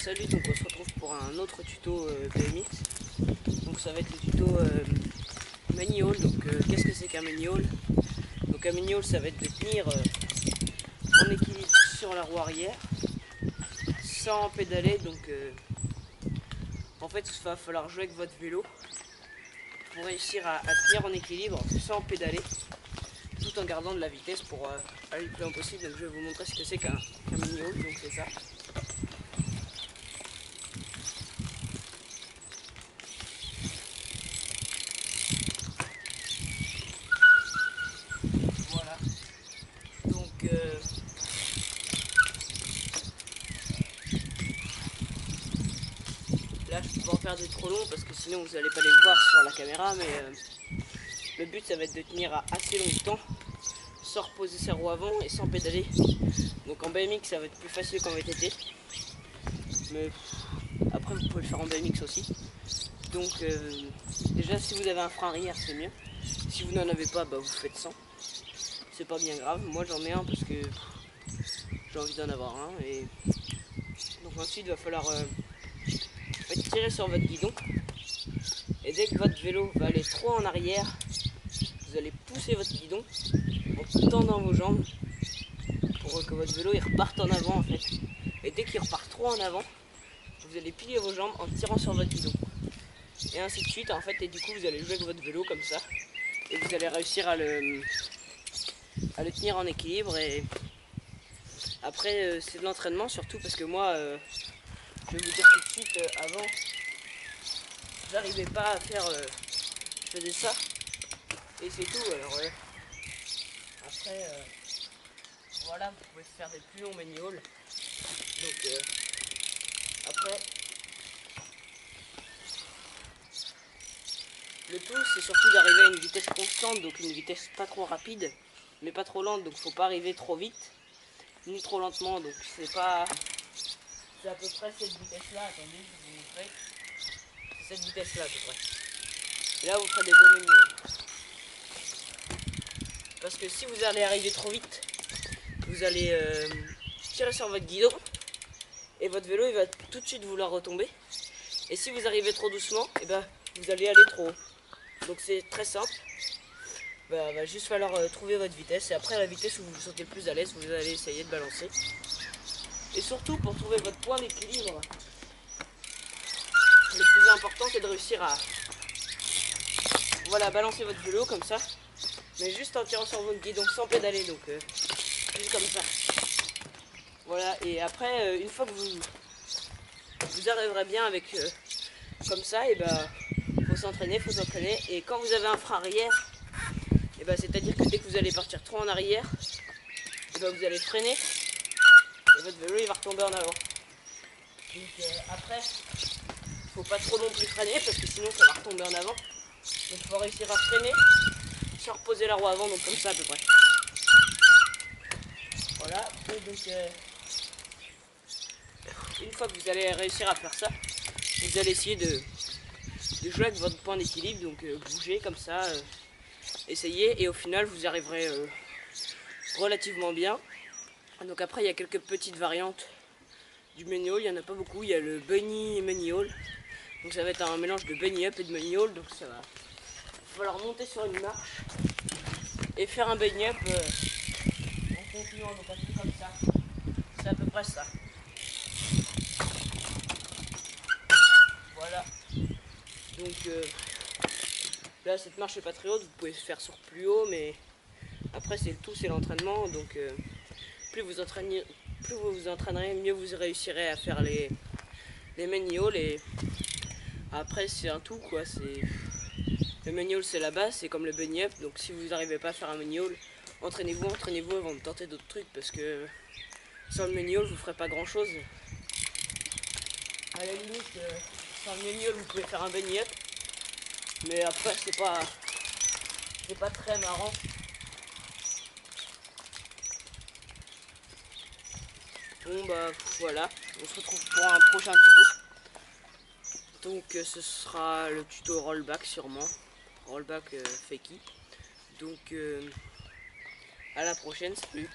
Salut, donc on se retrouve pour un autre tuto BMX. Donc ça va être le tuto many haul. Donc qu'est-ce que c'est qu'un many haul? Donc un many haul, ça va être de tenir en équilibre sur la roue arrière sans pédaler. Donc en fait il va falloir jouer avec votre vélo pour réussir à tenir en équilibre sans pédaler, tout en gardant de la vitesse pour aller le plus loin possible. Donc je vais vous montrer ce que c'est qu'un many haul. Donc c'est ça. Voilà. Donc là je peux pas en faire des trop longs parce que sinon vous n'allez pas les voir sur la caméra, mais le but ça va être de tenir à assez longtemps sans reposer sa roue avant et sans pédaler. Donc en BMX ça va être plus facile qu'en VTT, mais après vous pouvez le faire en BMX aussi. Donc déjà si vous avez un frein arrière c'est mieux, si vous n'en avez pas, bah, vous faites sans, c'est pas bien grave. Moi j'en ai un parce que j'ai envie d'en avoir un. Et donc ensuite il va falloir tirer sur votre guidon, et dès que votre vélo va aller trop en arrière, vous allez pousser votre guidon en tendant vos jambes pour que votre vélo il reparte en avant en fait. Et dès qu'il repart trop en avant, vous allez plier vos jambes en tirant sur votre guidon. Et ainsi de suite en fait, et du coup vous allez jouer avec votre vélo comme ça. Et vous allez réussir à le tenir en équilibre. Et après c'est de l'entraînement surtout, parce que moi je vais vous dire tout de suite, avant j'arrivais pas à faire, je faisais ça et c'est tout. Alors après voilà, vous pouvez faire des plus longs many haul. Donc après le tout c'est surtout d'arriver à une vitesse constante, donc une vitesse pas trop rapide mais pas trop lente. Donc faut pas arriver trop vite ni trop lentement. Donc c'est à peu près cette vitesse là. Attendez, je vais vous montrer. C'est cette vitesse là à peu près. Et là vous ferez des beaux many haul. Parce que si vous allez arriver trop vite, vous allez tirer sur votre guidon et votre vélo il va tout de suite vouloir retomber. Et si vous arrivez trop doucement, et ben, vous allez aller trop haut. Donc c'est très simple. Va juste falloir trouver votre vitesse, et après la vitesse où vous vous sentez le plus à l'aise, vous allez essayer de balancer. Et surtout pour trouver votre point d'équilibre, le plus important c'est de réussir à balancer votre vélo comme ça, mais juste en tirant sur votre guidon sans pédaler. Donc juste comme ça. Voilà, et après une fois que vous arriverez bien avec comme ça, et ben faut s'entraîner. Et quand vous avez un frein arrière, et ben c'est à dire que dès que vous allez partir trop en arrière, et ben vous allez freiner et votre vélo il va retomber en avant. Donc après faut pas trop non plus freiner parce que sinon ça va retomber en avant. Donc il faut réussir à freiner sans reposer la roue avant, donc comme ça à peu près. Voilà, et donc une fois que vous allez réussir à faire ça, vous allez essayer de jouer avec votre point d'équilibre. Donc bouger comme ça, essayez, et au final vous y arriverez relativement bien. Donc après il y a quelques petites variantes du many haul, il n'y en a pas beaucoup. Il y a le bunny many haul, donc ça va être un mélange de bunny up et de many haul. Donc ça va falloir monter sur une marche et faire un bunny up en continuant, donc un peu comme ça. C'est à peu près ça. Voilà. Donc là cette marche n'est pas très haute, vous pouvez faire sur plus haut, mais après c'est le tout, c'est l'entraînement. Donc plus vous vous entraînerez, mieux vous réussirez à faire les many haul. Et après c'est un tout quoi. Le many haul c'est la base, c'est comme le bunny up. Donc si vous n'arrivez pas à faire un many haul, entraînez-vous avant de tenter d'autres trucs, parce que sans le many haul vous ferez pas grand chose. À la limite sans le many haul vous pouvez faire un bunny up, mais après c'est pas très marrant. Bon bah voilà, on se retrouve pour un prochain tuto. Donc ce sera le tuto rollback sûrement, rollback fakie. Donc à la prochaine, salut.